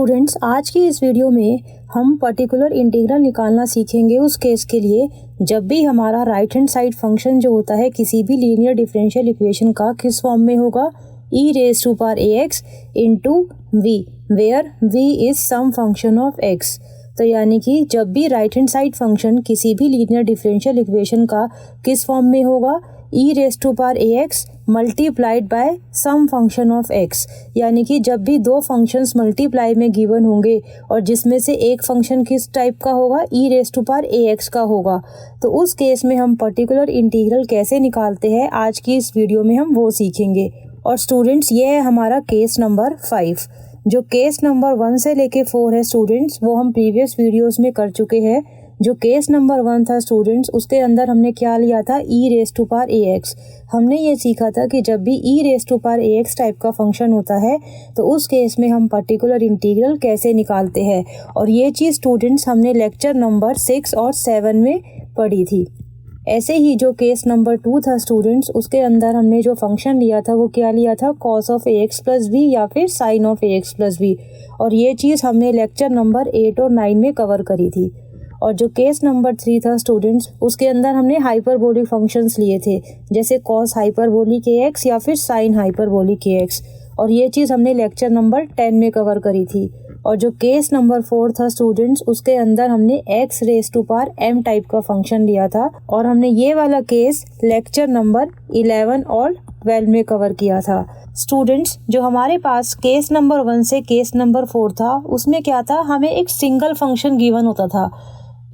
Students, आज की इस वीडियो में हम पर्टिकुलर इंटीग्रल निकालना सीखेंगे उस केस के लिए जब भी हमारा राइट हैंड साइड फंक्शन जो होता है किसी भी लीनियर डिफरेंशियल इक्वेशन का किस फॉर्म में होगा, e raise to power ax into v, where v is sum function of x। तो यानी कि जब भी राइट हैंड साइड फंक्शन किसी भी लीनियर डिफरेंशियल इक्वेशन का किस फॉर्म में होगा, e raise to power ax multiplied by sum function of x। यानी कि जब भी दो फंक्शंस मल्टीप्लाई में गिवन होंगे और जिसमें से एक फंक्शन किस टाइप का होगा, e raise to power ax का होगा, तो उस केस में हम पर्टिकुलर इंटीग्रल कैसे निकालते हैं आज की इस वीडियो में हम वो सीखेंगे। और स्टूडेंट्स, ये है हमारा केस नंबर 5। जो केस नंबर 1 से लेके 4 है स्टूडेंट्स, वो हम प्रीवियस वीडियोस में कर चुके हैं। जो केस नंबर 1 था स्टूडेंट्स, उसके अंदर हमने क्या लिया था, e raise to power ax। हमने ये सीखा था कि जब भी e raise to power ax type का फंक्शन होता है तो उस केस में हम पर्टिकुलर इंटीग्रल कैसे निकालते हैं। और ये चीज़ स्टूडेंट्स हमने लेक्चर नंबर 6 और 7 में पढ़ी थी। ऐसे ही जो केस नंबर 2 था स्टूडेंट्स, उसके अंदर हमने जो फंक्शन लिया था वो क्या लिया था, cos of ax plus b या फिर sin of ax plus b। और ये चीज़ हमने लेक्चर नंबर 8 और 9 में कवर करी थी। और जो केस नंबर 3 था स्टूडेंट्स, उसके अंदर हमने हाइपरबोलिक फंक्शंस लिए थे, जैसे cos हाइपरबोलिक ax या फिर sin हाइपरबोलिक ax। और ये चीज़ हमने लेक्चर नंबर 10 में कवर करी थी। और जो केस नंबर 4 था स्टूडेंट्स, उसके अंदर हमने x raise to power m type का फंक्शन लिया था और हमने ये वाला केस लेक्चर नंबर 11 और 12 में कवर किया था। स्टूडेंट्स, जो हमारे पास केस नंबर 1 से केस नंबर 4 था, उसमें क्या था, हमें एक सिंगल फंक्शन गिवन होता था।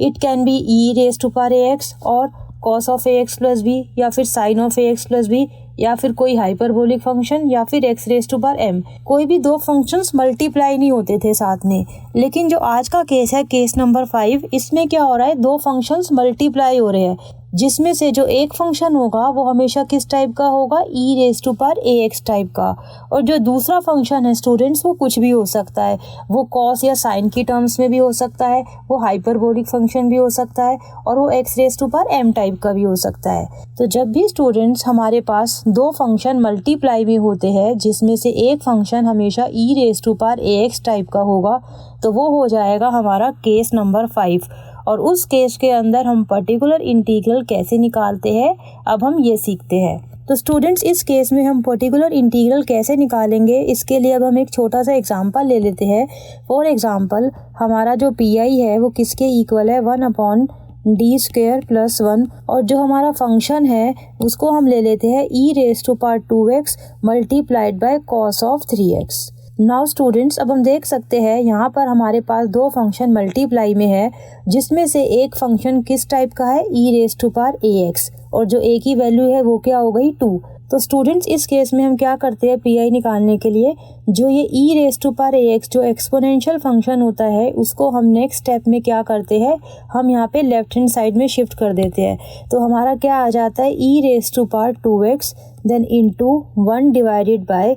It can be e raise to power ax और cos of ax plus b या फिर sin of ax plus b या फिर कोई हाइपरबोलिक फंक्शन या फिर x raise to power m। कोई भी दो फंक्शंस मल्टीप्लाई नहीं होते थे साथ में। लेकिन जो आज का केस है, केस नंबर 5, इसमें क्या हो रहा है, दो फंक्शंस मल्टीप्लाई हो रहे हैं, जिसमें से जो एक फंक्शन होगा वो हमेशा किस टाइप का होगा, e raise to power ax type का। और जो दूसरा फंक्शन है स्टूडेंट्स, वो कुछ भी हो सकता है, वो cos या sin की टर्म्स में भी हो सकता है, वो हाइपरबोलिक फंक्शन भी हो सकता है और वो x raise to power m type का भी हो सकता है। तो जब भी स्टूडेंट्स हमारे पास दो फंक्शन मल्टीप्लाई में होते हैं जिसमें से एक फंक्शन हमेशा e raise to power ax type का होगा, तो वो हो जाएगा हमारा केस नंबर 5। और उस केस के अंदर हम पर्टिकुलर इंटीग्रल कैसे निकालते हैं, अब हम ये सीखते हैं। तो स्टूडेंट्स, इस केस में हम पर्टिकुलर इंटीग्रल कैसे निकालेंगे, इसके लिए अब हम एक छोटा सा एग्जांपल ले लेते हैं। फॉर एग्जांपल, हमारा जो पी आई है वो किसके इक्वल है, 1/d² प्लस 1। और जो हमारा फंक्शन है उसको हम ले लेते हैं e raise to power 2x multiplied by cos of 3x। Now students, अब हम देख सकते हैं यहाँ पर हमारे पास दो फंक्शन मल्टीप्लाई में है, जिसमें से एक फंक्शन किस टाइप का है, e raise to power ax, और जो a की वैल्यू है वो क्या हो गई, 2। तो स्टूडेंट्स, इस केस में हम क्या करते हैं, पी आई निकालने के लिए जो ये e raise to power ax जो एक्सपोनेंशियल फंक्शन होता है उसको हम नेक्स्ट स्टेप में क्या करते हैं, हम यहाँ पे लेफ्ट हैंड साइड में शिफ्ट कर देते हैं। तो हमारा क्या आ जाता है, e raise to power 2x then into 1 divided by.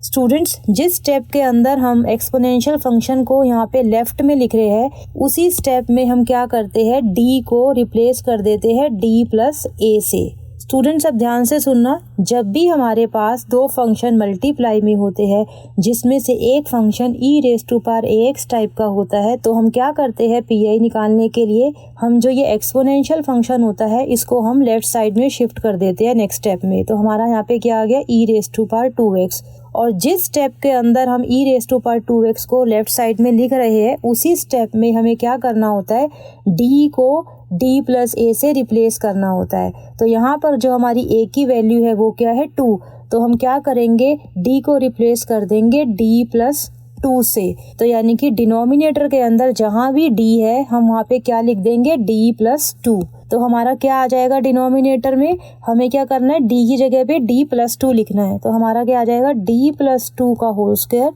Students, जिस स्टेप के अंदर हम एक्सपोनेंशियल फंक्शन को यहाँ पे लेफ्ट में लिख रहे हैं, उसी स्टेप में हम क्या करते हैं, d को रिप्लेस कर देते हैं d प्लस a से। स्टूडेंट्स, अब ध्यान से सुनना, जब भी हमारे पास दो फंक्शन मल्टीप्लाई में होते हैं जिसमें से एक function e raise to power ax type का होता है, तो हम क्या करते हैं, पी आई निकालने के लिए हम जो ये एक्सपोनेंशियल फंक्शन होता है इसको हम लेफ्ट साइड में शिफ्ट कर देते हैं नेक्स्ट स्टेप में। तो हमारा यहाँ पे क्या आ गया, e raise to power 2x। और जिस स्टेप के अंदर हम e raise to power 2x को लेफ्ट साइड में लिख रहे हैं, उसी स्टेप में हमें क्या करना होता है, d को d प्लस a से रिप्लेस करना होता है। तो यहाँ पर जो हमारी a की वैल्यू है वो क्या है, 2। तो हम क्या करेंगे, d को रिप्लेस कर देंगे d प्लस 2 से। तो यानी कि डिनोमिनेटर के अंदर जहाँ भी d है हम वहाँ पे क्या लिख देंगे, d प्लस 2। तो हमारा क्या आ जाएगा, डिनोमिनेटर में हमें क्या करना है, d की जगह पे d प्लस 2 लिखना है। तो हमारा क्या आ जाएगा, d प्लस 2 का होल स्क्वायर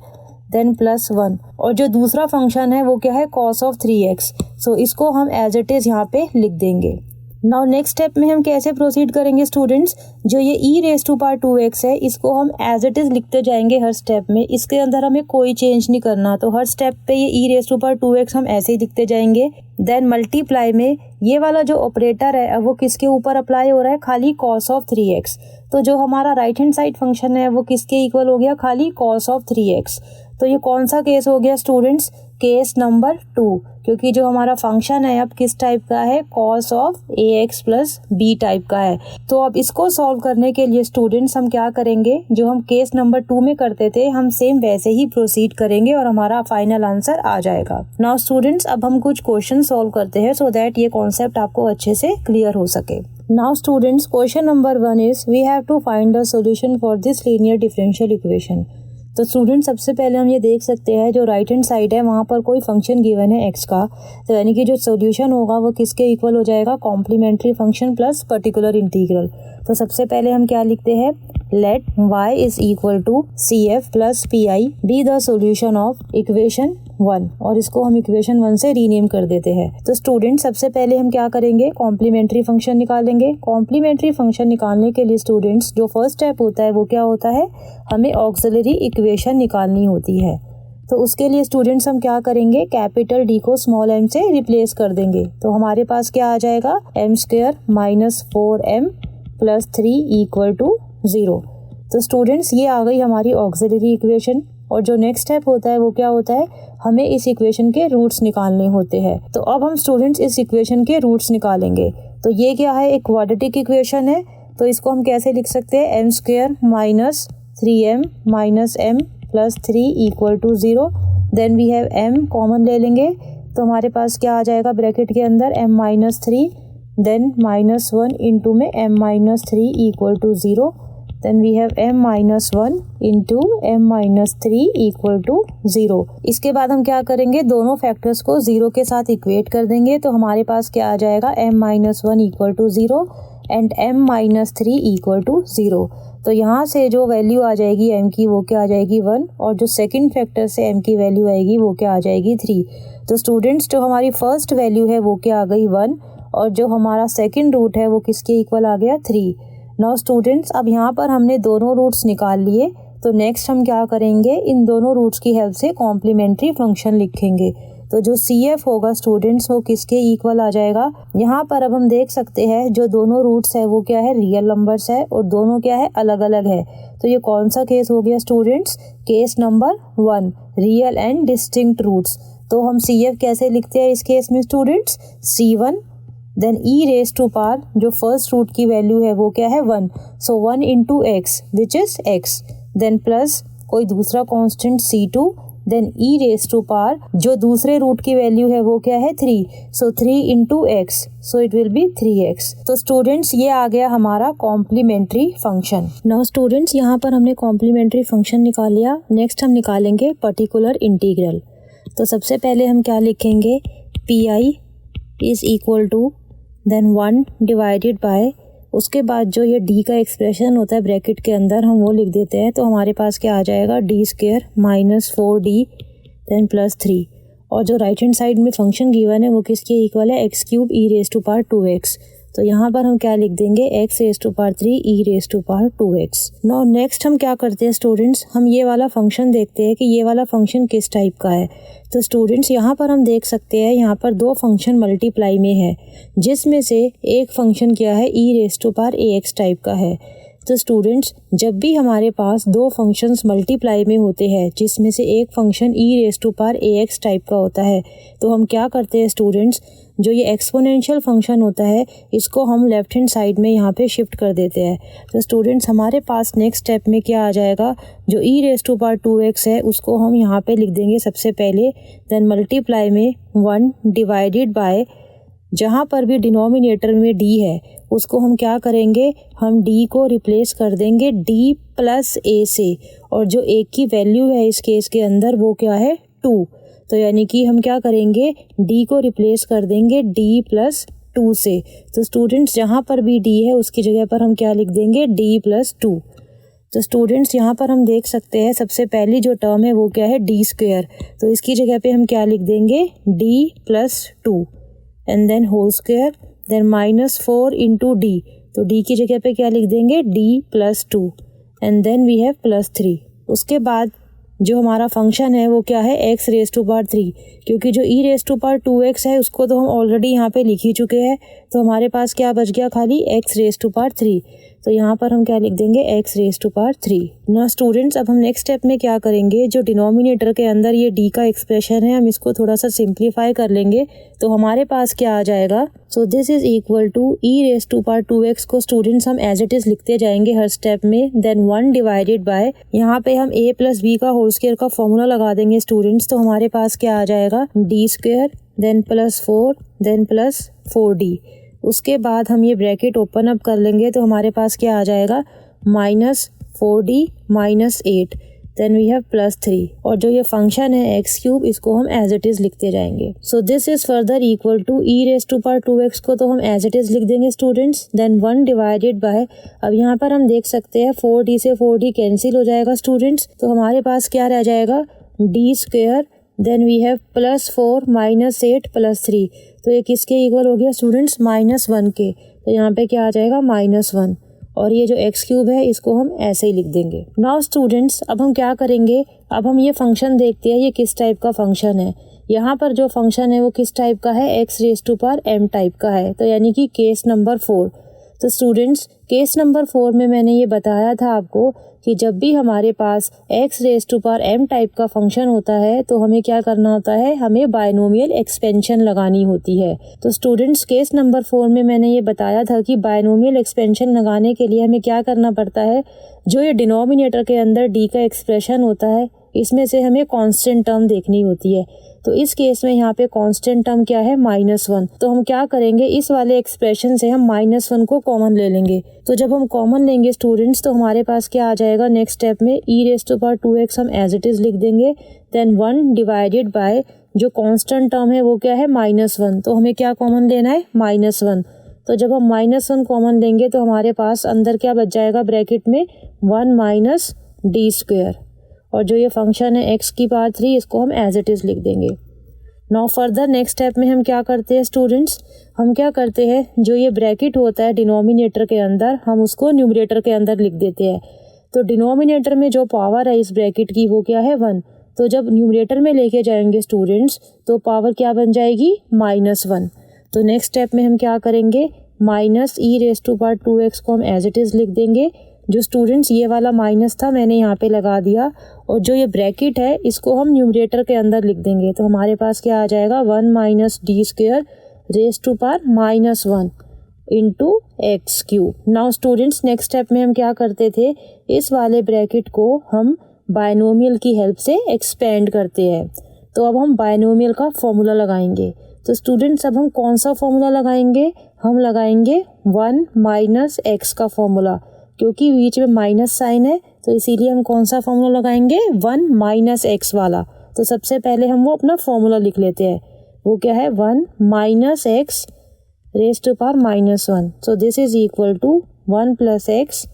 देन प्लस 1। और जो दूसरा फंक्शन है वो क्या है, cos ऑफ 3x। सो इसको हम एज इट इज़ यहाँ पे लिख देंगे। नाउ नेक्स्ट स्टेप में हम कैसे प्रोसीड करेंगे स्टूडेंट्स, जो ये e raise to power 2x है इसको हम एज इट इज़ लिखते जाएंगे हर स्टेप में, इसके अंदर हमें कोई चेंज नहीं करना। तो हर स्टेप पे ये e raise to power 2x हम ऐसे ही लिखते जाएंगे। देन मल्टीप्लाई में ये वाला जो ऑपरेटर है अब वो किसके ऊपर अप्लाई हो रहा है, खाली cos ऑफ 3x। तो जो हमारा राइट हैंड साइड फंक्शन है वो किसके इक्वल हो गया, खाली cos ऑफ 3x। तो ये कौन सा केस हो गया स्टूडेंट्स? केस नंबर 2, क्योंकि जो हमारा फंक्शन है अब किस टाइप का है? Cos of ax plus b type का है। तो अब इसको सॉल्व करने के लिए स्टूडेंट्स हम क्या करेंगे? जो हम केस नंबर 2 में करते थे हम सेम वैसे ही प्रोसीड करेंगे और हमारा फाइनल आंसर आ जाएगा। नाउ स्टूडेंट्स अब हम कुछ क्वेश्चन सॉल्व करते हैं सो दैट ये कॉन्सेप्ट आपको अच्छे से क्लियर हो सके। Now students, question number 1 is we have to find the solution for this linear differential equation. तो स्टूडेंट सबसे पहले हम ये देख सकते हैं जो राइट हैंड साइड है वहाँ पर कोई फंक्शन गिवन है x का, तो यानी कि जो सोल्यूशन होगा वो किसके इक्वल हो जाएगा? Complementary function plus particular integral. तो सबसे पहले हम क्या लिखते हैं? Let y is equal to cf plus pi be the solution of equation 1, और इसको हम इक्वेशन 1 से रीनेम कर देते हैं। तो स्टूडेंट सबसे पहले हम क्या करेंगे? कॉम्प्लीमेंट्री फंक्शन निकालेंगे। कॉम्प्लीमेंट्री फंक्शन निकालने के लिए स्टूडेंट्स जो फर्स्ट स्टेप होता है वो क्या होता है? हमें ऑक्सिलरी इक्वेशन निकालनी होती है। तो उसके लिए स्टूडेंट्स हम क्या करेंगे? कैपिटल D को स्मॉल m से रिप्लेस कर देंगे। तो हमारे पास क्या आ जाएगा? m² minus 4m plus 3 equal to 0। तो स्टूडेंट्स ये आ गई हमारी ऑक्सिलरी इक्वेशन, और जो नेक्स्ट स्टेप होता है वो क्या होता है? हमें इस इक्वेशन के रूट्स निकालने होते हैं। तो अब हम स्टूडेंट्स इस इक्वेशन के रूट्स निकालेंगे। तो ये क्या है? एक क्वाड्रेटिक इक्वेशन है, तो इसको हम कैसे लिख सकते हैं? m² minus 3m minus m plus 3 equal to 0। Then we have m common ले लेंगे, तो हमारे पास क्या आ जाएगा ब्रैकेट के अंदर? m minus 3, then minus 1 into में m minus 3 equal to 0। Then we have m minus 1 into m minus 3 equal to 0। इसके बाद हम क्या करेंगे? दोनों फैक्टर्स को 0 के साथ इक्वेट कर देंगे, तो हमारे पास क्या आ जाएगा? m minus 1 equal to 0 and m minus 3 equal to 0। तो यहाँ से जो वैल्यू आ जाएगी m की वो क्या आ जाएगी? 1, और जो सेकंड फैक्टर से m की वैल्यू आएगी वो क्या आ जाएगी? 3। तो स्टूडेंट्स जो हमारी फर्स्ट वैल्यू है वो क्या आ गई? 1, और जो हमारा सेकंड रूट है वो किसके इक्वल आ गया? 3। नाउ स्टूडेंट्स अब यहाँ पर हमने दोनों रूट्स निकाल लिए, तो नेक्स्ट हम क्या करेंगे? इन दोनों रूट्स की हेल्प से कॉम्प्लीमेंट्री फंक्शन लिखेंगे। तो जो CF होगा स्टूडेंट्स वो किसके इक्वल आ जाएगा? यहाँ पर अब हम देख सकते हैं जो दोनों रूट्स है वो क्या है? रियल नंबर्स है, और दोनों क्या है? अलग अलग है। तो ये कौन सा केस हो गया students? Case number 1, real and distinct roots. तो हम CF कैसे लिखते हैं इस केस में students? C1 then e raise to power, जो फर्स्ट रूट की वैल्यू है वो क्या है? 1, so 1 into x which is x, then plus कोई दूसरा constant C2, then e raise to power जो दूसरे रूट की वैल्यू है वो क्या है? 3, सो 3 into x, so it will be 3x। तो स्टूडेंट्स ये आ गया हमारा कॉम्प्लीमेंट्री फंक्शन। नाउ स्टूडेंट्स यहाँ पर हमने कॉम्प्लीमेंट्री फंक्शन निकाल लिया, नेक्स्ट हम निकालेंगे पर्टिकुलर इंटीग्रल। तो सबसे पहले हम क्या लिखेंगे? pi is equal to then 1 divided by, उसके बाद जो ये d का एक्सप्रेशन होता है ब्रैकेट के अंदर हम वो लिख देते हैं। तो हमारे पास क्या आ जाएगा? d² minus 4d then plus 3, और जो राइट हैंड साइड में फंक्शन गिवन है वो किसके इक्वल है? x³ e raise to power 2x। तो यहाँ पर हम क्या लिख देंगे? x raise to power 3 e raise to power 2x। Now next हम क्या करते हैं स्टूडेंट्स? हम ये वाला फंक्शन देखते हैं कि ये वाला फंक्शन किस टाइप का है। तो स्टूडेंट्स यहाँ पर हम देख सकते हैं यहाँ पर दो फंक्शन मल्टीप्लाई में है, जिसमें से एक फंक्शन क्या है? e raise to power ax type का है। तो स्टूडेंट्स जब भी हमारे पास दो फंक्शंस मल्टीप्लाई में होते हैं जिसमें से एक function e raise to power ax type का होता है, तो हम क्या करते हैं स्टूडेंट्स? जो ये एक्सपोनेंशियल फंक्शन होता है इसको हम लेफ्ट हैंड साइड में यहाँ पे शिफ्ट कर देते हैं। तो स्टूडेंट्स हमारे पास नेक्स्ट स्टेप में क्या आ जाएगा? जो e raise to power 2x है उसको हम यहाँ पे लिख देंगे सबसे पहले, देन मल्टीप्लाई में 1 डिवाइडेड बाय, जहाँ पर भी डिनोमिनेटर में d है उसको हम क्या करेंगे? हम d को रिप्लेस कर देंगे d प्लस a से, और जो a की वैल्यू है इस केस के अंदर वो क्या है? 2। तो यानी कि हम क्या करेंगे? d को रिप्लेस कर देंगे d प्लस 2 से। तो स्टूडेंट्स जहाँ पर भी d है उसकी जगह पर हम क्या लिख देंगे? d plus 2। तो स्टूडेंट्स यहाँ पर हम देख सकते हैं सबसे पहली जो टर्म है वो क्या है? d²। तो इसकी जगह पे हम क्या लिख देंगे? d plus 2 and then whole square, then minus 4 into d. तो d की जगह पे क्या लिख देंगे? d plus 2 and then we have plus 3। उसके बाद जो हमारा फंक्शन है वो क्या है, x रेज़ टू पावर 3, क्योंकि जो e raise to power 2x है उसको तो हम ऑलरेडी यहाँ पे लिख ही चुके हैं, तो हमारे पास क्या बच गया, खाली x रेज़ टू पावर 3। तो यहाँ पर हम क्या लिख देंगे, x रेज़ टू पावर 3। ना स्टूडेंट्स, अब हम नेक्स्ट स्टेप में क्या करेंगे, जो डिनोमिनेटर के अंदर ये d का एक्सप्रेशन है हम इसको थोड़ा सा सिंप्लीफाई कर लेंगे, तो हमारे पास क्या आ जाएगा, so this is equal to e raise to power 2x को स्टूडेंट्स हम एज इट इज लिखते जाएंगे हर स्टेप में, देन 1 डिवाइडेड बाय, यहाँ पे हम a प्लस b का होल स्क्वायर का फॉर्मूला लगा देंगे स्टूडेंट्स, तो हमारे पास क्या आ जाएगा, d square then plus 4 then plus 4d। उसके बाद हम ये ब्रैकेट ओपन अप कर लेंगे, तो हमारे पास क्या आ जाएगा, minus 4d minus 8 then we have plus 3, और जो ये फंक्शन है एक्स क्यूब इसको हम एज इट इज लिखते जाएंगे। So this is further equal to e raise to power 2x को तो हम एज इट इज लिख देंगे स्टूडेंट्स, देन 1 डिवाइडेड बाय, अब यहाँ पर हम देख सकते हैं 4d से 4d कैंसिल हो जाएगा स्टूडेंट्स, तो हमारे पास क्या रह जाएगा, d square then we have plus 4 minus 8 plus 3, तो ये किसके इक्वल हो गया स्टूडेंट्स, -1 के, तो यहाँ पे क्या आ जाएगा, -1, और ये जो एक्स क्यूब है इसको हम ऐसे ही लिख देंगे। नाउ स्टूडेंट्स, अब हम क्या करेंगे, अब हम ये फंक्शन देखते हैं ये किस टाइप का फंक्शन है। यहाँ पर जो फंक्शन है वो किस टाइप का है, x raise to power m type का है, तो यानी कि केस नंबर 4। तो स्टूडेंट्स केस नंबर 4 में मैंने ये बताया था आपको कि जब भी हमारे पास x raise to power m type का फंक्शन होता है तो हमें क्या करना होता है, हमें बायनोमियल एक्सपेंशन लगानी होती है। तो स्टूडेंट्स केस नंबर 4 में मैंने ये बताया था कि बायनोमियल एक्सपेंशन लगाने के लिए हमें क्या करना पड़ता है, जो ये डिनोमिनेटर के अंदर d का एक्सप्रेशन होता है इसमें से हमें कांस्टेंट टर्म देखनी होती है। तो इस केस में यहाँ पे कांस्टेंट टर्म क्या है, -1, तो हम क्या करेंगे, इस वाले एक्सप्रेशन से हम -1 को कॉमन ले लेंगे। तो जब हम कॉमन लेंगे स्टूडेंट्स तो हमारे पास क्या आ जाएगा, नेक्स्ट स्टेप में e raise to power 2x हम एज इट इज लिख देंगे, देन 1 डिवाइडेड बाय, जो कांस्टेंट टर्म है वो क्या है, -1, तो हमें क्या कॉमन लेना है, -1। तो जब हम -1 कॉमन लेंगे तो हमारे पास अंदर क्या बच जाएगा ब्रैकेट में, 1 माइनस d स्क्वायर, और जो ये फंक्शन है x की पावर 3 इसको हम एज इट इज लिख देंगे। नाउ फर्दर नेक्स्ट स्टेप में हम क्या करते हैं स्टूडेंट्स, हम क्या करते हैं, जो ये ब्रैकेट होता है डिनोमिनेटर के अंदर हम उसको न्यूमरेटर के अंदर लिख देते हैं। तो डिनोमिनेटर में जो पावर है इस ब्रैकेट की वो क्या है, 1, तो जब न्यूमरेटर में लेके जाएंगे स्टूडेंट्स तो पावर क्या बन जाएगी, -1। तो नेक्स्ट स्टेप में हम क्या करेंगे, minus e raise to power 2x को हम एज इट इज लिख देंगे। जो स्टूडेंट्स ये वाला माइनस था मैंने यहाँ पे लगा दिया, और जो ये ब्रैकेट है इसको हम न्यूमरेटर के अंदर लिख देंगे, तो हमारे पास क्या आ जाएगा, 1 minus d square raise to power -1 into x cube. Now students next step में हम क्या करते थे, इस वाले ब्रैकेट को हम बायनोमियल की हेल्प से एक्सपेंड करते हैं। तो अब हम बायनोमियल का फॉर्मूला लगाएंगे। तो स्टूडेंट्स अब हम कौन सा फॉर्मूला लगाएंगे, हम लगाएंगे 1 माइनस एक्स का फॉर्मूला, क्योंकि बीच में माइनस साइन है तो इसीलिए हम कौन सा फॉर्मूला लगाएंगे, 1 माइनस एक्स वाला। तो सबसे पहले हम वो अपना फॉर्मूला लिख लेते हैं, वो क्या है, 1 minus x raise to power -1, so this is equal to 1 plus x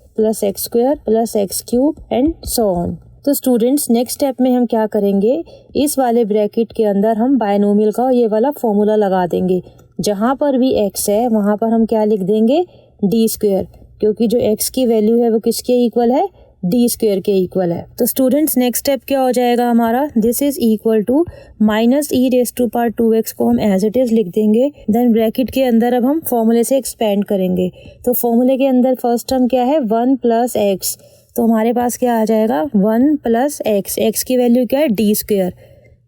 square plus x cube and so on. तो स्टूडेंट्स नेक्स्ट स्टेप में हम क्या करेंगे, इस वाले ब्रैकेट के अंदर हम बायनोमियल का ये वाला फॉर्मूला लगा देंगे। जहाँ पर भी x है वहाँ पर हम क्या लिख देंगे, d स्क्वायर, क्योंकि जो x की वैल्यू है वो किसके इक्वल है, d स्क्वायर के इक्वल है। तो स्टूडेंट्स नेक्स्ट स्टेप क्या हो जाएगा हमारा, this is equal to minus e raise to power 2x को हम एज इट इज लिख देंगे। देन ब्रैकेट के अंदर अब हम फॉर्मूले से एक्सपेंड करेंगे। तो फॉर्मूले के अंदर फर्स्ट टर्म क्या है, 1 प्लस एक्स, तो हमारे पास क्या आ जाएगा, 1 प्लस एक्स, एक्स की वैल्यू क्या है, d square,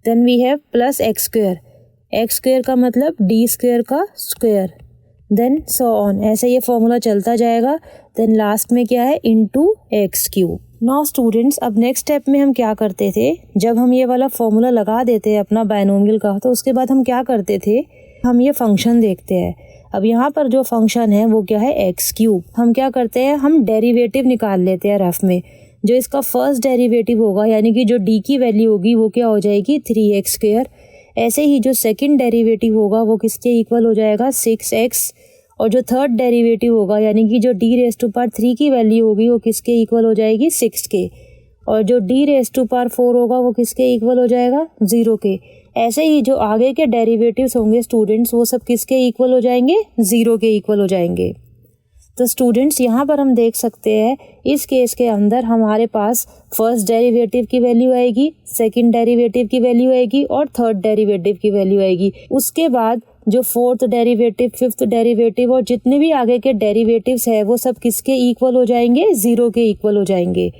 then we have plus x square का मतलब d स्क्वायर का स्क्वायर, देन सो ऑन, ऐसे ये फॉर्मूला चलता जाएगा। देन लास्ट में क्या है, into x cube. Now students अब नेक्स्ट स्टेप में हम क्या करते थे, जब हम ये वाला फॉर्मूला लगा देते हैं अपना बायनोमियल का, तो उसके बाद हम क्या करते थे, हम ये फंक्शन देखते हैं। अब यहाँ पर जो फंक्शन है वो क्या है, एक्स क्यूब। हम क्या करते हैं, हम डेरिवेटिव निकाल लेते हैं रफ में। जो इसका फर्स्ट डेरिवेटिव होगा यानी कि जो d की वैल्यू होगी वो क्या हो जाएगी, 3x स्क्वायर। ऐसे ही जो सेकंड डेरिवेटिव होगा वो किसके इक्वल हो जाएगा, 6x, और जो थर्ड डेरिवेटिव होगा यानी कि जो d रेज़ टू पावर 3 की वैल्यू होगी वो किसके इक्वल हो जाएगी, 6 के, और जो d रेज़ टू पावर 4 होगा वो किसके इक्वल हो जाएगा, 0 के। ऐसे ही जो आगे के डेरिवेटिव्स होंगे स्टूडेंट्स वो सब किसके इक्वल हो जाएंगे, 0 के इक्वल हो जाएंगे। तो स्टूडेंट्स यहाँ पर हम देख सकते हैं इस केस के अंदर हमारे पास फर्स्ट डेरिवेटिव की वैल्यू आएगी, सेकंड डेरिवेटिव की वैल्यू आएगी और थर्ड डेरिवेटिव की वैल्यू आएगी। उसके बाद जो फोर्थ डेरिवेटिव, फिफ्थ डेरिवेटिव और जितने भी आगे के डेरिवेटिव्स है वो सब किसके इक्वल हो जाएंगे, 0 के इक्वल हो जाएंगे।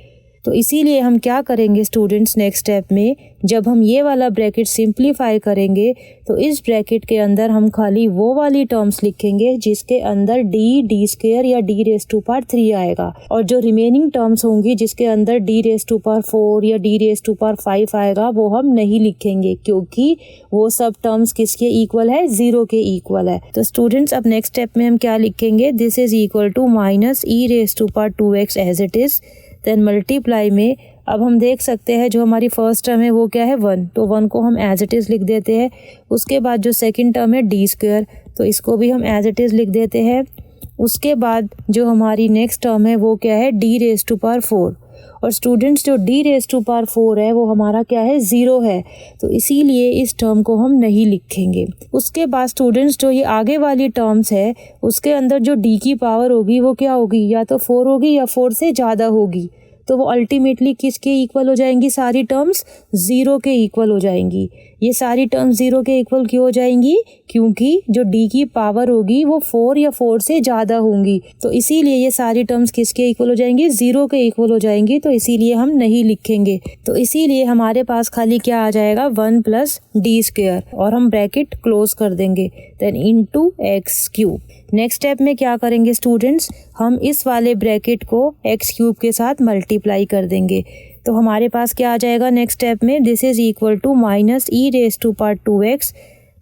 तो इसीलिए हम क्या करेंगे स्टूडेंट्स, नेक्स्ट स्टेप में जब हम ये वाला ब्रैकेट सिंप्लीफाई करेंगे तो इस ब्रैकेट के अंदर हम खाली वो वाली टर्म्स लिखेंगे जिसके अंदर डी स्क्वायर या d⁻³ आएगा, और जो रिमेनिंग टर्म्स होंगी जिसके अंदर d⁻⁴ या d⁻⁵ आएगा वो हम नहीं लिखेंगे, क्योंकि वो सब टर्म्स किसके इक्वल है, 0 के इक्वल है। तो स्टूडेंट्स अब नेक्स्ट स्टेप में हम क्या लिखेंगे, this is equal to -e⁻²x as it is, then multiply में अब हम देख सकते हैं जो हमारी फर्स्ट टर्म है वो क्या है 1, तो 1 को हम एज इट इज़ लिख देते हैं। उसके बाद जो सेकंड टर्म है d², तो इसको भी हम एज इट इज़ लिख देते हैं। उसके बाद जो हमारी नेक्स्ट टर्म है वो क्या है d⁻⁴, और स्टूडेंट्स जो d⁻⁴ है वो हमारा क्या है 0 है, तो इसीलिए इस टर्म को हम नहीं लिखेंगे। उसके बाद स्टूडेंट्स जो ये आगे वाली टर्म्स है उसके अंदर जो d की पावर होगी वो क्या होगी, या तो 4 होगी या 4 से ज़्यादा होगी, तो वो अल्टीमेटली किसके इक्वल हो जाएंगी, सारी टर्म्स 0 के इक्वल हो जाएंगी। ये सारी टर्म्स 0 के इक्वल क्यों हो जाएंगी, क्योंकि जो d की पावर होगी वो 4 या 4 से ज़्यादा होंगी, तो इसीलिए ये सारी टर्म्स किसके इक्वल हो जाएंगी, 0 के इक्वल हो जाएंगी, तो इसीलिए हम नहीं लिखेंगे। तो इसीलिए हमारे पास खाली क्या आ जाएगा 1 + d², और हम ब्रैकेट क्लोज कर देंगे, then into x³। Next step में क्या करेंगे स्टूडेंट्स, हम इस वाले ब्रैकेट को x³ के साथ मल्टीप्लाई कर देंगे, तो हमारे पास क्या आ जाएगा नेक्स्ट स्टेप में, this is equal to -e⁻²x।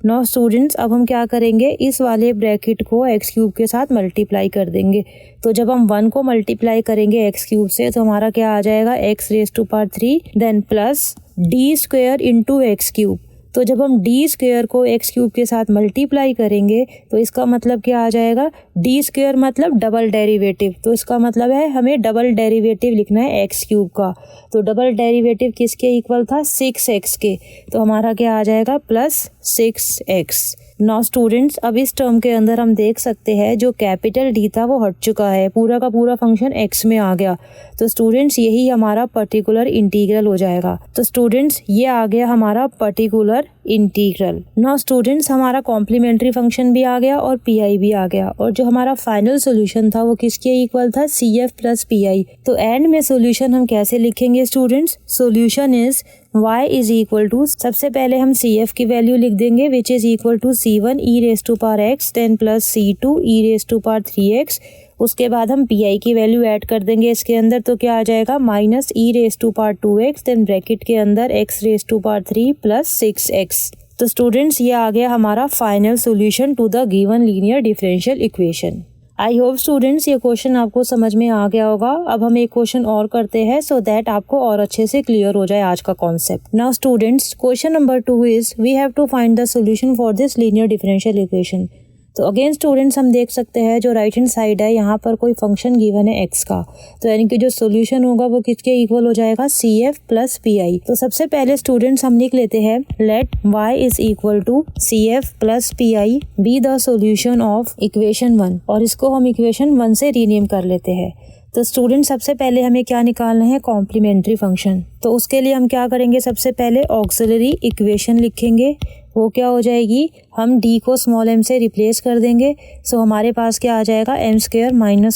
Now students अब हम क्या करेंगे, इस वाले ब्रैकेट को x³ के साथ मल्टीप्लाई कर देंगे, तो जब हम 1 को मल्टीप्लाई करेंगे x³ से तो हमारा क्या आ जाएगा x⁻³ then plus d² into x³। तो जब हम d² को x³ के साथ मल्टीप्लाई करेंगे तो इसका मतलब क्या आ जाएगा, d² मतलब डबल डेरिवेटिव, तो इसका मतलब है हमें डबल डेरिवेटिव लिखना है x³ का, तो डबल डेरिवेटिव किसके इक्वल था 6x के, तो हमारा क्या आ जाएगा +6x। नाउ स्टूडेंट्स अब इस टर्म के अंदर हम देख सकते हैं जो कैपिटल D था वो हट चुका है, पूरा का पूरा फंक्शन x में आ गया, तो स्टूडेंट्स यही हमारा पर्टिकुलर इंटीग्रल हो जाएगा। तो स्टूडेंट्स ये आ गया हमारा पर्टिकुलर इंटीग्रल। नाउ स्टूडेंट्स हमारा कॉम्प्लीमेंट्री फंक्शन भी आ गया और पीआई भी आ गया, और जो हमारा फाइनल सोल्यूशन था वो किसके इक्वल था, CF + PI। तो एंड में सोल्यूशन हम कैसे लिखेंगे students, solution is y is equal to, सबसे पहले हम CF की वैल्यू लिख देंगे which is equal to C1 e⁻x then plus C2 e⁻3x। उसके बाद हम PI की वैल्यू ऐड कर देंगे इसके अंदर, तो क्या आ जाएगा -e⁻²x देन ब्रैकेट के अंदर x⁻³ प्लस 6x। तो स्टूडेंट्स ये आ गया हमारा final solution to the given linear differential equation. I hope students ये क्वेश्चन आपको समझ में आ गया होगा। अब हम एक क्वेश्चन और करते हैं सो दैट आपको और अच्छे से क्लियर हो जाए आज का concept. Now students question number 2 is we have to find the solution for this linear differential equation. तो अगेन स्टूडेंट्स हम देख सकते हैं जो राइट हैंड साइड है यहाँ पर कोई फंक्शन गिवन है x का, तो यानी कि जो सॉल्यूशन होगा वो किसके इक्वल हो जाएगा CF + PI। तो सबसे पहले स्टूडेंट्स हम लिख लेते हैं let y is equal to CF + PI be the solution of equation 1, और इसको हम इक्वेशन 1 से रीनेम कर लेते हैं। तो स्टूडेंट सबसे पहले हमें क्या निकालना है, कॉम्प्लीमेंट्री फंक्शन। तो उसके लिए हम क्या करेंगे, सबसे पहले ऑक्सिलरी इक्वेशन लिखेंगे, वो क्या हो जाएगी, हम d को स्मॉल m से रिप्लेस कर देंगे, सो हमारे पास क्या आ जाएगा m² -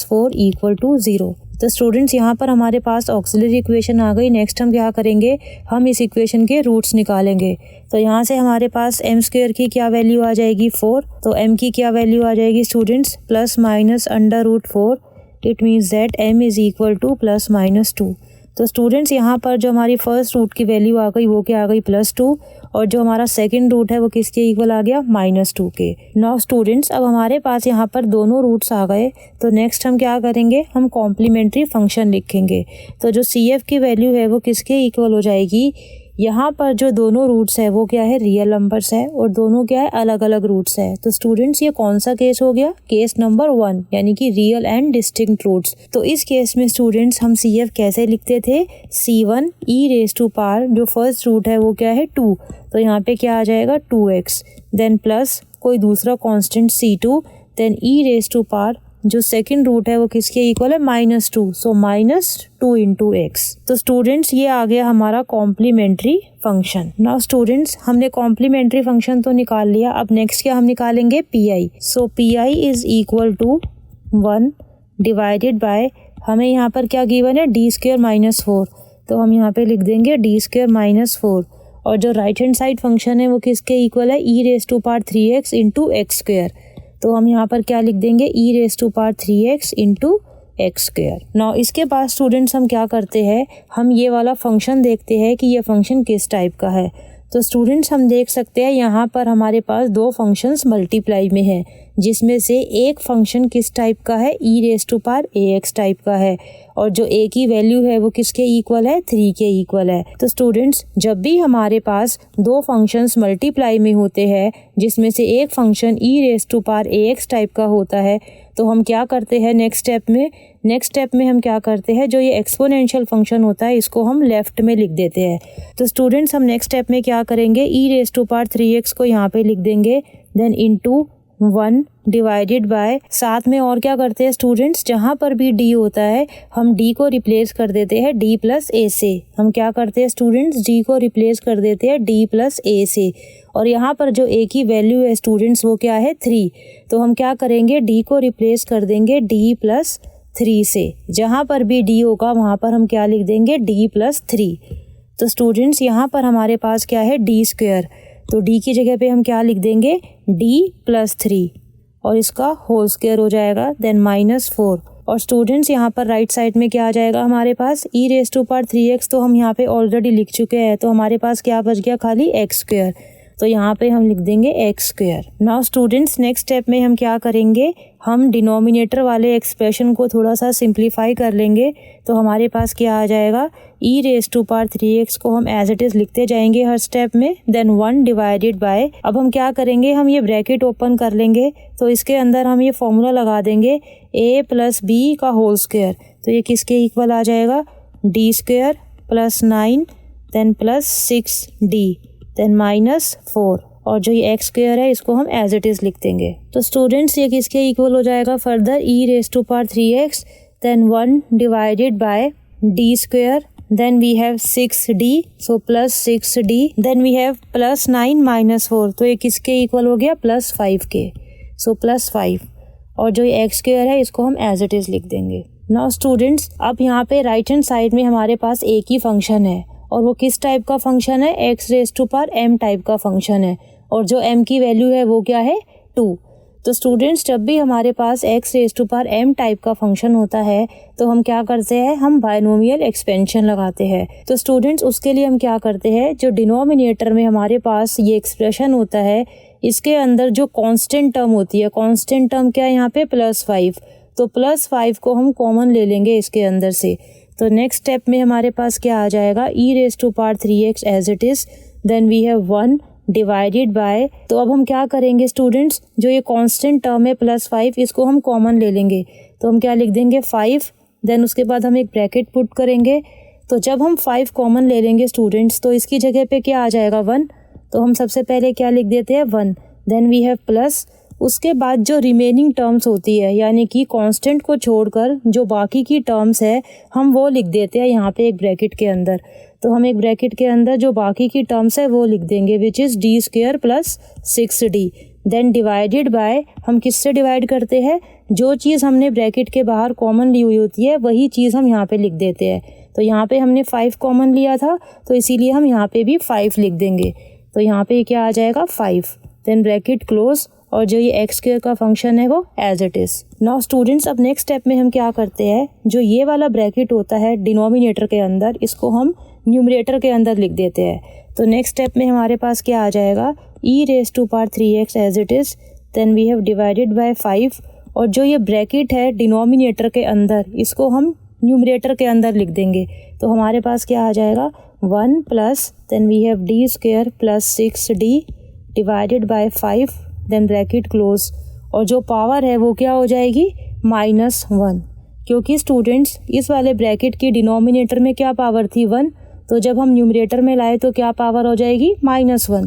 4 = 0। तो स्टूडेंट्स यहाँ पर हमारे पास ऑक्सिलरी इक्वेशन आ गई। नेक्स्ट हम क्या करेंगे, हम इस इक्वेशन के रूट्स निकालेंगे। तो यहाँ से हमारे पास m² की क्या वैल्यू आ जाएगी 4, तो m की क्या वैल्यू आ जाएगी students ±√4, it means that m is equal to ±2। तो स्टूडेंट्स यहाँ पर जो हमारी फर्स्ट रूट की वैल्यू आ गई वो क्या आ गई +2, और जो हमारा सेकंड रूट है वो किसके इक्वल आ गया -2 के। नाउ स्टूडेंट्स अब हमारे पास यहाँ पर दोनों रूट्स आ गए, तो नेक्स्ट हम क्या करेंगे, हम कॉम्प्लीमेंट्री फंक्शन लिखेंगे। तो जो CF की वैल्यू है वो किसके इक्वल हो जाएगी, यहाँ पर जो दोनों रूट्स है वो क्या है, रियल नंबर्स है, और दोनों क्या है, अलग अलग रूट्स है। तो स्टूडेंट्स ये कौन सा केस हो गया, केस नंबर 1, यानी कि रियल एंड डिस्टिंक्ट रूट्स। तो इस केस में स्टूडेंट्स हम CF कैसे लिखते थे, C1 e⁻, जो फर्स्ट रूट है वो क्या है 2, तो यहाँ पे क्या आ जाएगा 2x, देन प्लस कोई दूसरा कांस्टेंट C2, देन e⁻, जो सेकंड रूट है वो किसके इक्वल है, -2, सो -2 इंटू एक्स। तो स्टूडेंट्स ये आ गया हमारा कॉम्प्लीमेंट्री फंक्शन। नाउ स्टूडेंट्स हमने कॉम्प्लीमेंट्री फंक्शन तो निकाल लिया, अब नेक्स्ट क्या हम निकालेंगे, p. So p is equal to 1 divided by, हमें यहाँ पर क्या गिवन है, d² -4, तो हम यहाँ पे लिख देंगे d² -4, और जो राइट हैंड साइड फंक्शन है वो किसके इक्वल है, e⁻³ इंटू x², तो हम यहाँ पर क्या लिख देंगे, e⁻³ इंटू x²। नाउ इसके बाद स्टूडेंट्स हम क्या करते हैं, हम ये वाला फंक्शन देखते हैं कि ये फंक्शन किस टाइप का है। तो स्टूडेंट्स हम देख सकते हैं यहाँ पर हमारे पास दो फंक्शंस मल्टीप्लाई में हैं, जिसमें से एक फंक्शन किस टाइप का है, e⁻ax टाइप का है, और जो a की वैल्यू है वो किसके इक्वल है, 3 के इक्वल है। तो स्टूडेंट्स जब भी हमारे पास दो फंक्शंस मल्टीप्लाई में होते हैं जिसमें से एक फंक्शन e⁻ax टाइप का होता है, तो हम क्या करते हैं नेक्स्ट स्टेप में हम क्या करते हैं, जो ये एक्सपोनेंशियल फंक्शन होता है इसको हम लेफ्ट में लिख देते हैं। तो स्टूडेंट्स हम नेक्स्ट स्टेप में क्या करेंगे, e⁻3x को यहाँ पे लिख देंगे, देन इनटू 1 डिवाइडेड बाय, साथ में और क्या करते हैं स्टूडेंट्स, जहाँ पर भी d होता है हम d को रिप्लेस कर देते हैं d प्लस a से। हम क्या करते हैं स्टूडेंट्स, d को रिप्लेस कर देते हैं d प्लस a से, और यहाँ पर जो a की वैल्यू है स्टूडेंट्स वो क्या है, 3, तो हम क्या करेंगे, d को रिप्लेस कर देंगे d प्लस 3 से। जहाँ पर भी d होगा वहाँ पर हम क्या लिख देंगे, d प्लस 3। तो स्टूडेंट्स यहाँ पर हमारे पास क्या है, d², तो d की जगह पे हम क्या लिख देंगे, d प्लस 3, और इसका होल स्क्वायर हो जाएगा, देन -4। और स्टूडेंट्स यहाँ पर राइट साइड में क्या आ जाएगा हमारे पास, e⁻3x तो हम यहाँ पे ऑलरेडी लिख चुके हैं, तो हमारे पास क्या बच गया, खाली x², तो यहाँ पे हम लिख देंगे x²। Now students next step में हम क्या करेंगे, हम डिनोमिनेटर वाले एक्सप्रेशन को थोड़ा सा सिंप्लीफाई कर लेंगे, तो हमारे पास क्या आ जाएगा, e⁻3x को हम एज इट इज लिखते जाएंगे हर स्टेप में, देन 1 डिवाइडेड बाय, अब हम क्या करेंगे, हम ये ब्रैकेट ओपन कर लेंगे, तो इसके अंदर हम ये फॉर्मूला लगा देंगे a प्लस b का होल स्क्वायर, तो ये किसके इक्वल आ जाएगा, d² plus 9 then plus 6d then -4, और जो ये x² है इसको हम एज इट इज लिख देंगे। तो स्टूडेंट्स ये किसके इक्वल हो जाएगा, further e⁻3x then 1 divided by d², then we have 6d, so plus 6d, then we have plus 9 -4, तो ये किसके इक्वल हो गया, +5 के, so +5, और जो ये x² है इसको हम एज इट इज लिख देंगे। नाउ स्टूडेंट्स अब यहाँ पे राइट हैंड साइड में हमारे पास एक ही फंक्शन है, और वो किस टाइप का फंक्शन है, x⁻m टाइप का फंक्शन है, और जो m की वैल्यू है वो क्या है, 2। तो स्टूडेंट्स जब भी हमारे पास x⁻m टाइप का फंक्शन होता है तो हम क्या करते हैं, हम बायनोमियल एक्सपेंशन लगाते हैं। तो स्टूडेंट्स उसके लिए हम क्या करते हैं, जो डिनोमिनेटर में हमारे पास ये एक्सप्रेशन होता है इसके अंदर जो कांस्टेंट टर्म होती है, कांस्टेंट टर्म क्या है यहाँ पे, +5, तो +5 को हम कॉमन ले लेंगे इसके अंदर से। तो नेक्स्ट स्टेप में हमारे पास क्या आ जाएगा, e⁻3x as it is, then we have 1 divided by, तो अब हम क्या करेंगे स्टूडेंट्स, जो ये कांस्टेंट टर्म है +5 इसको हम कॉमन ले लेंगे, तो हम क्या लिख देंगे 5, देन उसके बाद हम एक ब्रैकेट पुट करेंगे। तो जब हम 5 कॉमन ले लेंगे स्टूडेंट्स तो इसकी जगह पे क्या आ जाएगा, 1, तो हम सबसे पहले क्या लिख देते हैं 1, देन वी हैव प्लस, उसके बाद जो रिमेनिंग टर्म्स होती है यानी कि कांस्टेंट को छोड़कर जो बाकी की टर्म्स है हम वो लिख देते हैं यहाँ पे एक ब्रैकेट के अंदर। तो हम एक ब्रैकेट के अंदर जो बाकी की टर्म्स है वो लिख देंगे, which is d² plus 6d, then divided by, हम किससे डिवाइड करते हैं, जो चीज़ हमने ब्रैकेट के बाहर कॉमन ली हुई होती है वही चीज़ हम यहाँ पे लिख देते हैं। तो यहाँ पे हमने 5 कॉमन लिया था तो इसीलिए हम यहाँ पे भी 5 लिख देंगे। तो यहाँ पे क्या आ जाएगा 5, देन ब्रैकेट क्लोज, और जो ये x² का फंक्शन है वो as it is. Now students अब नेक्स्ट स्टेप में हम क्या करते हैं, जो ये वाला ब्रैकेट होता है डिनोमिनेटर के अंदर इसको हम न्यूमरेटर के अंदर लिख देते हैं। तो नेक्स्ट स्टेप में हमारे पास क्या आ जाएगा, e⁻3x as it is, then we have divided by 5, और जो ये ब्रैकेट है डिनोमिनेटर के अंदर इसको हम न्यूमरेटर के अंदर लिख देंगे। तो हमारे पास क्या आ जाएगा 1 plus, then we have d² plus 6d divided by 5, then bracket close, और जो पावर है वो क्या हो जाएगी -1, क्योंकि स्टूडेंट्स इस वाले ब्रैकेट की डिनोमिनेटर में क्या पावर थी 1, तो जब हम न्यूमरेटर में लाए तो क्या पावर हो जाएगी -1,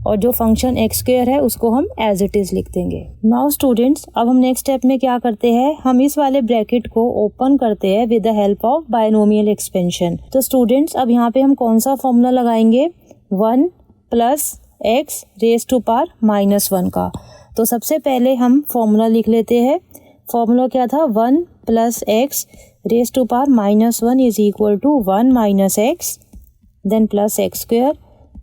और जो फंक्शन एक्स स्क्वायर है उसको हम एज इट इज लिख देंगे। नाउ स्टूडेंट्स, अब हम नेक्स्ट स्टेप में क्या करते हैं, हम इस वाले ब्रैकेट को ओपन करते हैं with the help of binomial expansion. तो स्टूडेंट्स, अब यहाँ पे हम कौन सा फॉर्मूला लगाएंगे, 1 plus x raise to power -1 का। तो सबसे पहले हम फॉर्मूला लिख लेते हैं। फॉर्मूला क्या था, 1 plus x raise to power -1 is equal to 1 minus x, then plus x square,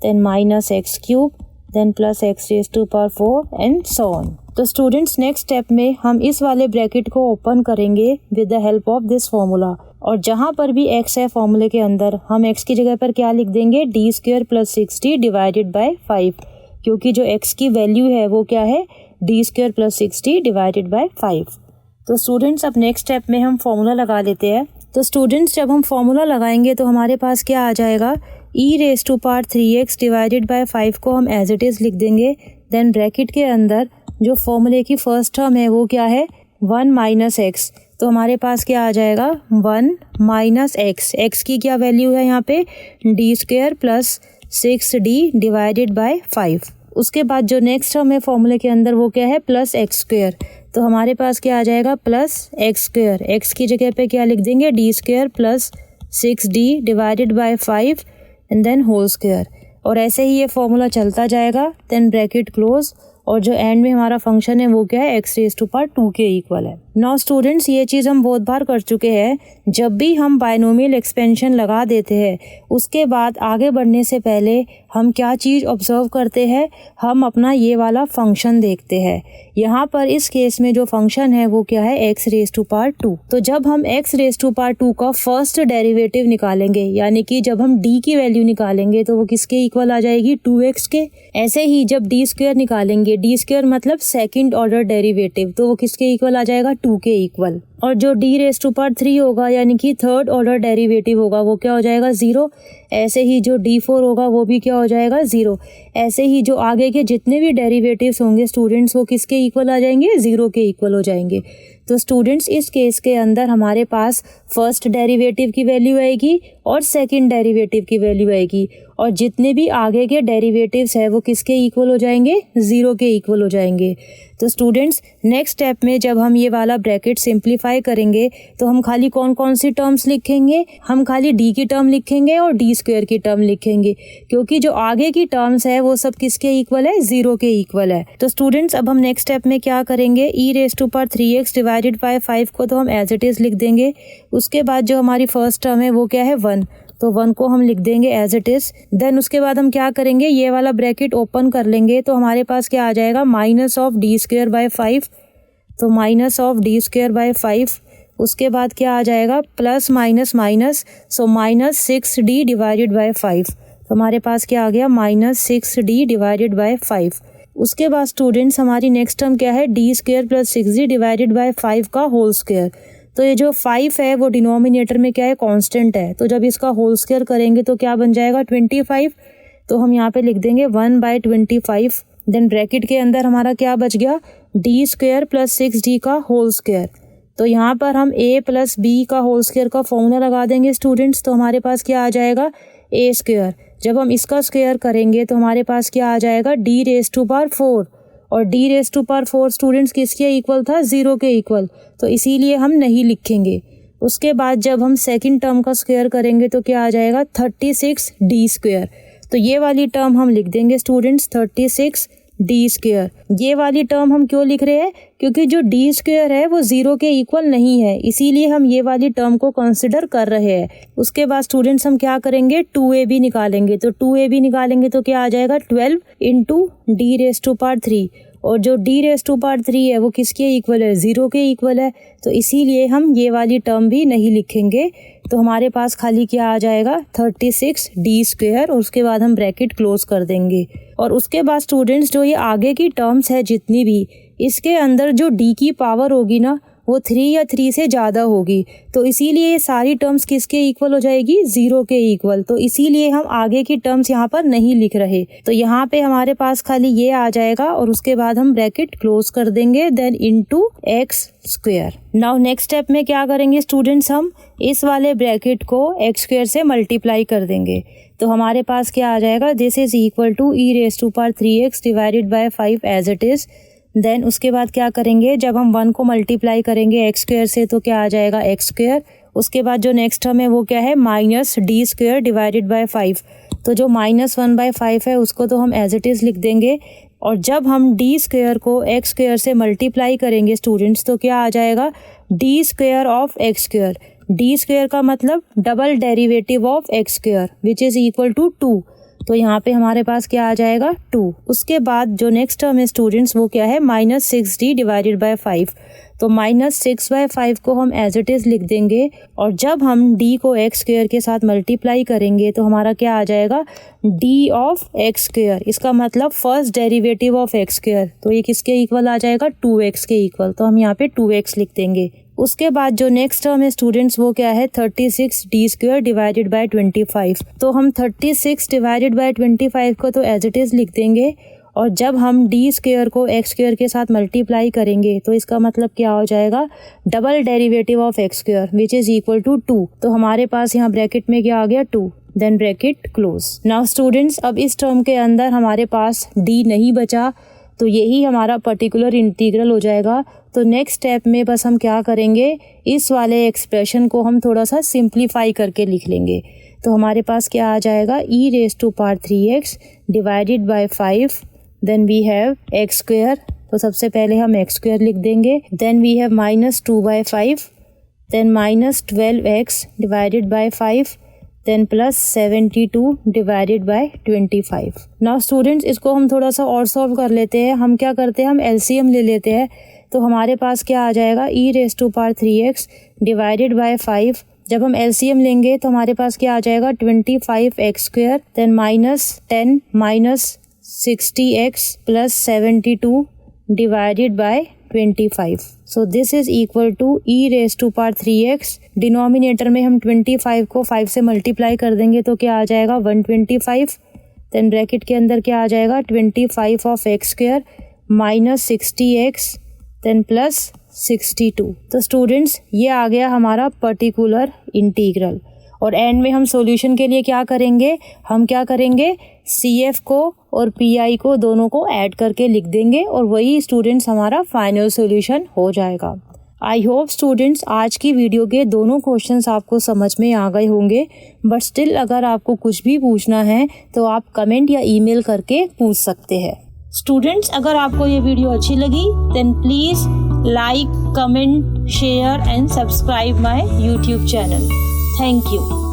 then minus x cube, then plus x raise to power 4 and so on. तो स्टूडेंट्स, नेक्स्ट स्टेप में हम इस वाले bracket को open करेंगे with the help of this formula, और जहाँ पर भी x है फॉर्मूले के अंदर, हम x की जगह पर क्या लिख देंगे, d square plus 6d divided by 5, क्योंकि जो x की वैल्यू है वो क्या है, D square plus 6d divided by 5। तो स्टूडेंट्स, अब नेक्स्ट स्टेप में हम फॉर्मूला लगा लेते हैं। तो स्टूडेंट्स, जब हम फॉर्मूला लगाएंगे तो हमारे पास क्या आ जाएगा, e raise to power 3x divided by 5 को हम एज इट इज लिख देंगे। देन ब्रैकेट के अंदर जो फॉर्मूले की फर्स्ट टर्म है वो क्या है, 1 माइनस एक्स। तो हमारे पास क्या आ जाएगा, 1 माइनस एक्स, एक्स की क्या वैल्यू है यहाँ पे, D square plus 6d divided by 5। उसके बाद जो नेक्स्ट टर्म है फॉर्मूले के अंदर वो क्या है, प्लस एक्स स्क्वायर। तो हमारे पास क्या आ जाएगा, प्लस एक्स स्क्वायर, एक्स की जगह पे क्या लिख देंगे, d square plus 6d divided by 5 and then whole square. और ऐसे ही ये फॉर्मूला चलता जाएगा, देन ब्रैकेट क्लोज, और जो एंड में हमारा फंक्शन है वो क्या है, एक्स रेज टू पावर 2 के इक्वल है। नाउ स्टूडेंट्स, ये चीज़ हम बहुत बार कर चुके हैं। जब भी हम बायनोमियल एक्सपेंशन लगा देते हैं उसके बाद आगे बढ़ने से पहले हम क्या चीज़ ऑब्जर्व करते हैं, हम अपना ये वाला फंक्शन देखते हैं। यहाँ पर इस केस में जो फंक्शन है वो क्या है, एक्स रेज टू पावर 2। तो जब हम एक्स रेज टू पावर 2 का फर्स्ट डेरिवेटिव निकालेंगे, यानी कि जब हम d की वैल्यू निकालेंगे तो वो किसके इक्वल आ जाएगी, 2x के। ऐसे ही जब डी स्क्वायर निकालेंगे, डी स्क्वायर मतलब सेकंड ऑर्डर डेरिवेटिव, तो वो किसके इक्वल आ जाएगा, 2 के इक्वल। और जो d रेज टू पावर 3 होगा यानी कि थर्ड ऑर्डर डेरिवेटिव होगा वो क्या हो जाएगा, 0। ऐसे ही जो d4 होगा वो भी क्या हो जाएगा, 0। ऐसे ही जो आगे के जितने भी डेरिवेटिव्स होंगे स्टूडेंट्स वो किसके इक्वल आ जाएंगे, 0 के इक्वल हो जाएंगे। तो स्टूडेंट्स, इस केस के अंदर हमारे पास फर्स्ट डेरिवेटिव की वैल्यू आएगी और सेकंड डेरिवेटिव की वैल्यू आएगी, और जितने भी आगे के डेरिवेटिव्स है वो किसके इक्वल हो जाएंगे, 0 के इक्वल हो जाएंगे। तो स्टूडेंट्स, नेक्स्ट स्टेप में जब हम ये वाला ब्रैकेट सिंप्लीफाई करेंगे तो हम खाली कौन कौन सी टर्म्स लिखेंगे, हम खाली d की टर्म लिखेंगे और डी स्क्वायर की टर्म लिखेंगे, क्योंकि जो आगे की टर्म्स है वो सब किसके इक्वल है, 0 के इक्वल है। तो स्टूडेंट्स, अब हम नेक्स्ट स्टेप में क्या करेंगे, e raise to power 3x divided by 5 को तो हम एज इट इज लिख देंगे। उसके बाद जो हमारी फर्स्ट टर्म है वो क्या है, 1, तो 1 को हम लिख देंगे एज इट इज। देन उसके बाद हम क्या करेंगे, ये वाला ब्रैकेट ओपन कर लेंगे तो हमारे पास क्या आ जाएगा, minus of D square by 5, तो minus of D square by 5। उसके बाद क्या आ जाएगा, plus minus minus, so minus 6d divided by 5। तो हमारे पास क्या आ गया, माइनस 6d डिवाइडेड बाय 5। उसके बाद स्टूडेंट्स, हमारी नेक्स्ट टर्म क्या है, D square plus 6d divided by 5 का होल स्क्वायर। तो ये जो 5 है वो डिनोमिनेटर में क्या है, कांस्टेंट है, तो जब इसका होल स्क्वायर करेंगे तो क्या बन जाएगा, 25। तो हम यहाँ पे लिख देंगे 1/25। देन ब्रैकेट के अंदर हमारा क्या बच गया, डी स्क्वायर प्लस 6d का होल स्क्वायर। तो यहाँ पर हम a प्लस b का होल स्क्वायर का फॉर्मूला लगा देंगे स्टूडेंट्स, तो हमारे पास क्या आ जाएगा, a स्क्वायर। जब हम इसका स्क्वायर करेंगे तो हमारे पास क्या आ जाएगा, d रेज टू पावर 4, और d raise to power 4 students किसके इक्वल था, 0 के इक्वल, तो इसीलिए हम नहीं लिखेंगे। उसके बाद जब हम सेकंड टर्म का स्क्वायर करेंगे तो क्या आ जाएगा, 36d स्क्वायर। तो ये वाली टर्म हम लिख देंगे स्टूडेंट्स, 36d स्क्वायर। ये वाली टर्म हम क्यों लिख रहे हैं, क्योंकि जो d स्क्वायर है वो 0 के इक्वल नहीं है, इसीलिए हम ये वाली टर्म को कंसिडर कर रहे हैं। उसके बाद स्टूडेंट्स हम क्या करेंगे, 2ab निकालेंगे। तो 2ab निकालेंगे तो क्या आ जाएगा, 12 into d raise to power 3, और जो d रेज टू पावर 3 है वो किसके इक्वल है, 0 के इक्वल है, तो इसीलिए हम ये वाली टर्म भी नहीं लिखेंगे। तो हमारे पास खाली क्या आ जाएगा, 36d स्क्वायर, और उसके बाद हम ब्रैकेट क्लोज कर देंगे। और उसके बाद स्टूडेंट्स, जो ये आगे की टर्म्स है जितनी भी, इसके अंदर जो d की पावर होगी ना वो 3 या 3 से ज़्यादा होगी, तो इसीलिए ये सारी टर्म्स किसके इक्वल हो जाएगी, 0 के इक्वल। तो इसीलिए हम आगे की टर्म्स यहाँ पर नहीं लिख रहे। तो यहाँ पे हमारे पास खाली ये आ जाएगा, और उसके बाद हम ब्रैकेट क्लोज कर देंगे, then into x square. Now next step में क्या करेंगे स्टूडेंट्स, हम इस वाले ब्रैकेट को एक्स स्क्वायर से मल्टीप्लाई कर देंगे। तो हमारे पास क्या आ जाएगा, this is equal to e raise to power 3x divided by 5 as it is. Then उसके बाद क्या करेंगे, जब हम 1 को मल्टीप्लाई करेंगे एक्स स्क्वायर से तो क्या आ जाएगा एक्स स्क्वायर। उसके बाद जो नेक्स्ट टर्म है वो क्या है, minus D square divided by 5। तो जो -1/5 है उसको तो हम एज इट इज़ लिख देंगे। और जब हम डी स्क्वायर को एक्स स्क्वायर से मल्टीप्लाई करेंगे स्टूडेंट्स तो क्या आ जाएगा, d square of x square. D square का मतलब double derivative of x square which is equal to 2। तो यहाँ पे हमारे पास क्या आ जाएगा 2। उसके बाद जो नेक्स्ट टर्म है स्टूडेंट्स वो क्या है, -6d डिवाइडेड बाय 5। तो -6/5 को हम एज इट इज़ लिख देंगे। और जब हम d को एक्स स्क्वायर के साथ मल्टीप्लाई करेंगे तो हमारा क्या आ जाएगा, d ऑफ एक्स स्क्वायर। इसका मतलब first derivative of x square. तो ये किसके इक्वल आ जाएगा, 2x के इक्वल। तो हम यहाँ पे 2x लिख देंगे। उसके बाद जो नेक्स्ट टर्म है स्टूडेंट्स वो क्या है, 36d स्क्वायर डिवाइडेड बाय 25। तो हम 36 डिवाइडेड बाय 25 को तो एज इट इज़ लिख देंगे। और जब हम डी स्क्वायर को एक्स स्क्वायर के साथ मल्टीप्लाई करेंगे तो इसका मतलब क्या हो जाएगा, double derivative of x square which is equal to 2। तो हमारे पास यहाँ ब्रैकेट में क्या आ गया, 2, then bracket close. Now students अब इस टर्म के अंदर हमारे पास डी नहीं बचा, तो यही हमारा पर्टिकुलर इंटीग्रल हो जाएगा। तो नेक्स्ट स्टेप में बस हम क्या करेंगे, इस वाले एक्सप्रेशन को हम थोड़ा सा सिंप्लीफाई करके लिख लेंगे। तो हमारे पास क्या आ जाएगा, e raise to power 3x divided by 5। Then we have x square. तो सबसे पहले हम एक्स स्क्वायर लिख देंगे। Then we have -2/5, then -12x divided by 5, then +72 divided by 25। Now students इसको हम थोड़ा सा और सॉल्व कर लेते हैं। हम क्या करते हैं, हम एलसीएम ले लेते हैं। तो हमारे पास क्या आ जाएगा, e raise to power 3x divided by 5। जब हम एलसीएम लेंगे तो हमारे पास क्या आ जाएगा, 25x square, then -10 -60x +72 divided by 25। So this is equal to e raise to power 3x। Denominator में हम 25 को 5 से मल्टीप्लाई कर देंगे तो क्या आ जाएगा, 125। देन ब्रैकेट के अंदर क्या आ जाएगा, 25 of x square -60x then +62। तो स्टूडेंट्स ये आ गया हमारा पर्टिकुलर इंटीग्रल। और एंड में हम सॉल्यूशन के लिए क्या करेंगे, हम क्या करेंगे, CF को और PI को दोनों को ऐड करके लिख देंगे और वही स्टूडेंट्स हमारा फाइनल सॉल्यूशन हो जाएगा। आई होप स्टूडेंट्स आज की वीडियो के दोनों क्वेश्चंस आपको समझ में आ गए होंगे। बट स्टिल अगर आपको कुछ भी पूछना है तो आप कमेंट या ईमेल करके पूछ सकते हैं। स्टूडेंट्स अगर आपको ये वीडियो अच्छी लगी then please like, comment, share and subscribe my YouTube channel. Thank you.